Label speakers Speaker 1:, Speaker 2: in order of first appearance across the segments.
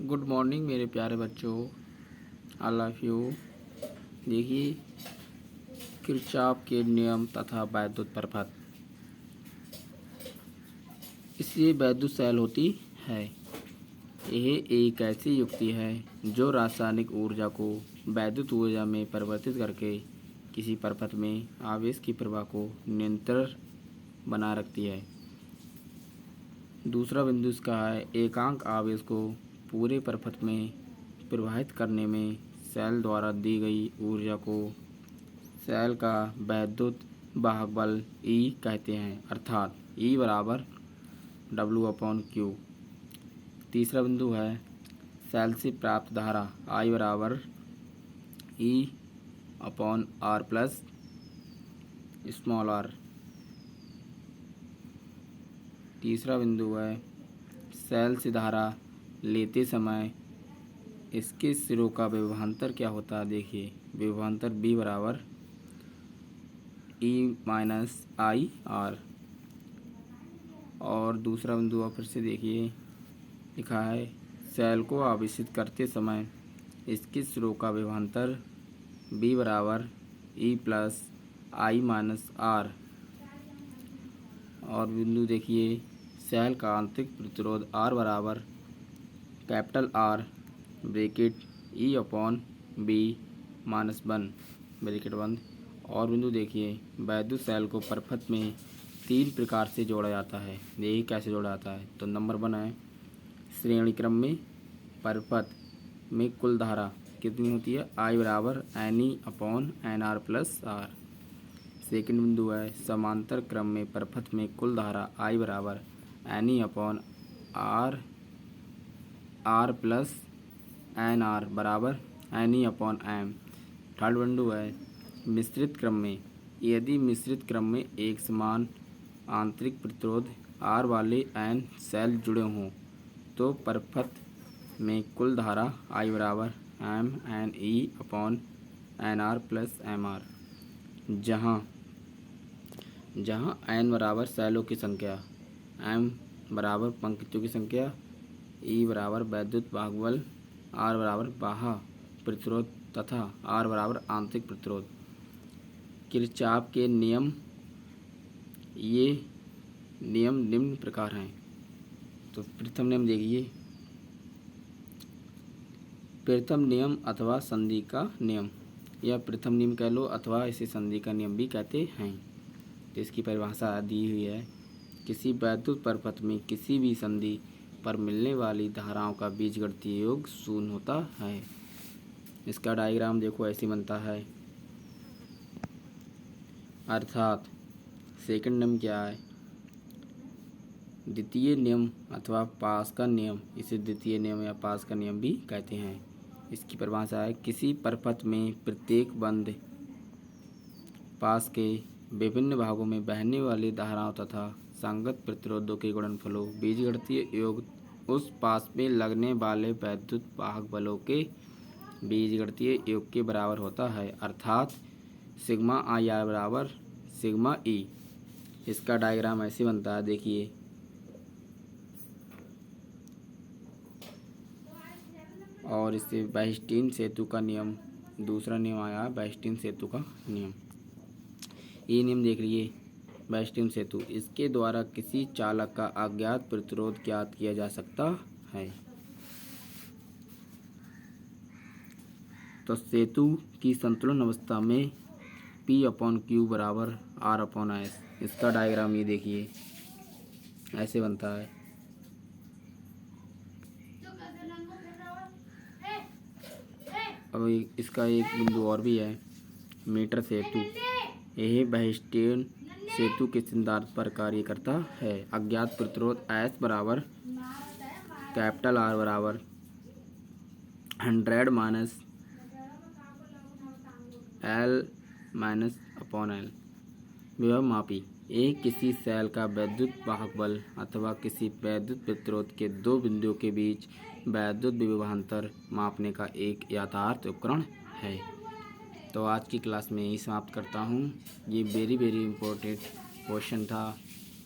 Speaker 1: Good morning मेरे प्यारे बच्चों। I love you. देखिए, किरचॉफ के नियम तथा वैद्युत प्रपथ। इसलिए वैद्युत सेल होती है। यह एक ऐसी युक्ति है जो रासायनिक ऊर्जा को वैद्युत ऊर्जा में परिवर्तित करके किसी प्रपथ में आवेश की प्रवाह को निरंतर बना रखती है। दूसरा बिंदु इसका है, एकांक आवेश को पूरे प्रपथ में प्रवाहित करने में सेल द्वारा दी गई ऊर्जा को सेल का वैद्युत वाहक बल E कहते हैं, अर्थात E बराबर W/Q। तीसरा बिंदु है, सेल से प्राप्त धारा I बराबर E/R प्लस स्मॉल r। तीसरा बिंदु है, सेल से धारा लेते समय इसके सिरों का विभवांतर क्या होता है। देखिए, विभवांतर B बराबर E-IR। और दूसरा बिंदु फिर से देखिए, लिखा है सेल को आवेशित करते समय इसके सिरों का विभवांतर B बराबर E+I-R। और बिंदु देखिए, सेल का आंतरिक प्रतिरोध R बराबर capital R bracket E/B-1 bracket बंद। और बिंदु देखिए, वैद्युत सेल को प्रपथ में 3 प्रकार से जोड़ा जाता है। यही कैसे जोड़ा जाता है, तो नंबर 1 है, श्रेणी क्रम में प्रपथ में कुल धारा कितनी होती है, I बराबर NE/NR प्लस R। सेकंड बिंदु है, समांतर क्रम में प्रपथ में कुल धारा I बराबर NE/R प्लस NR बराबर NE/M। थर्ड बिंदु है, मिश्रित क्रम में, यदि मिश्रित क्रम में एक समान आंतरिक प्रतिरोध R वाले N सेल जुड़े हों तो प्रपथ में कुल धारा I बराबर MNE/NR प्लस MR। जहाँ N बराबर सेलों की संख्या, M बराबर पंक्तियों की संख्या, E बराबर वैद्युत वाहक बल, R बराबर बाह्य प्रतिरोध तथा R बराबर आंतरिक प्रतिरोध। किरचॉफ के नियम, ये नियम निम्न प्रकार हैं। तो प्रथम नियम देखिए, प्रथम नियम अथवा संधि का नियम, या प्रथम नियम कह लो अथवा इसे संधि का नियम भी कहते हैं। तो इसकी परिभाषा दी हुई है, किसी वैद्युत प्रपथ में किसी भी संधि पर मिलने वाली धाराओं का बीजगणितीय योग शून्य होता है। इसका डायग्राम देखो, ऐसे बनता है। अर्थात सेकंड नियम क्या है, द्वितीय नियम अथवा पास का नियम, इसे द्वितीय नियम या पास का नियम भी कहते हैं। इसकी परिभाषा है, किसी प्रपथ में प्रत्येक बंद पास के विभिन्न भागों में बहने वाली धाराओं तथा संगत प्रतिरोधों के गुणनफलों बीजगणितीय योग उस पास में लगने वाले वैद्युत वाहक बलों के बीजगणितीय योग के बराबर होता है, अर्थात सिग्मा IR बराबर सिग्मा E। इसका डायग्राम ऐसे बनता है, देखिए, और इससे वेस्टिन सेतु का नियम, दूसरा नियम आया वेस्टिन सेतु का नियम। ये नियम देख लीजिए, वेस्टिन सेतु, इसके द्वारा किसी चालक का अज्ञात प्रतिरोध ज्ञात किया जा सकता है। तो सेतु की संतुलन अवस्था में P/Q बराबर R/S। इसका डायग्राम ये देखिए, ऐसे बनता है। अब इसका एक बिंदु और भी है, मीटर सेतु। यह वेस्टिन सेतु के सिद्धांत पर कार्य करता है। अज्ञात प्रतिरोध S बराबर कैपिटल R बराबर 100 माइनस L-L। विभव मापी, एक किसी सेल का वैद्युत वाहक बल अथवा किसी वैद्युत प्रतिरोध के दो बिंदुओं के बीच वैद्युत विभवांतर मापने का एक यथार्थ उपकरण है। तो आज की क्लास में यही समाप्त करता हूँ। ये वेरी इम्पोर्टेंट क्वेश्चन था,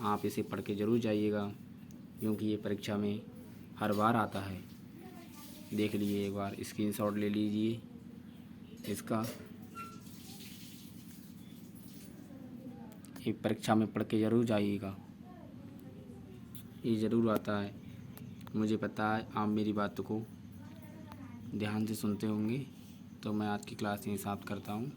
Speaker 1: आप इसे पढ़ के ज़रूर जाइएगा, क्योंकि ये परीक्षा में हर बार आता है। देख लीजिए, एक बार स्क्रीनशॉट ले लीजिए इसका। ये परीक्षा में पढ़ के ज़रूर जाइएगा, ये ज़रूर आता है, मुझे पता है आप मेरी बातों को ध्यान से सुनते होंगे। तो मैं आज की क्लास यहीं समाप्त करता हूँ।